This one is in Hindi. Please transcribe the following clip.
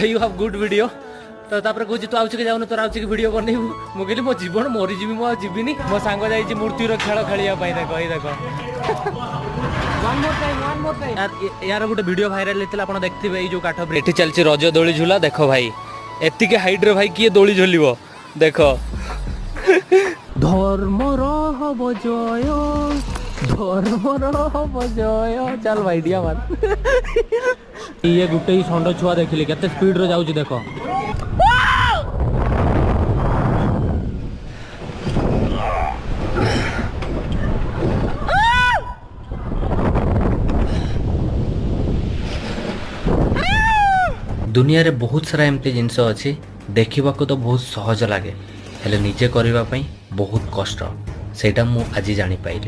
यू हैव गुड वीडियो तो तापर कहूँ तू आउच के जाऊन तोर आउच के वीडियो बनैबू मु कहली मो जीवन मरीजी मु जीविनी मो सांग जाइए मूर्तिर खेल खेलिया देख ये देख यार गोटे वीडियो भाइराल होता आप देखते जो काठ ये चलती रज दोली झूला देख भाई एतिके हाइट रे भाई किए दोली झुलिब देख धर्मर हब जय धर्मर हब जय चल भाई डिया मार ये गुटे ही षंड छुआ देखिले केते स्पीड रे जाउची देखो दुनिया रे बहुत सारा एमती जिनस अच्छी देखा तो बहुत सहज लगे हेले निजे करने बहुत कष्ट सेटा मु आज जानी पाइली।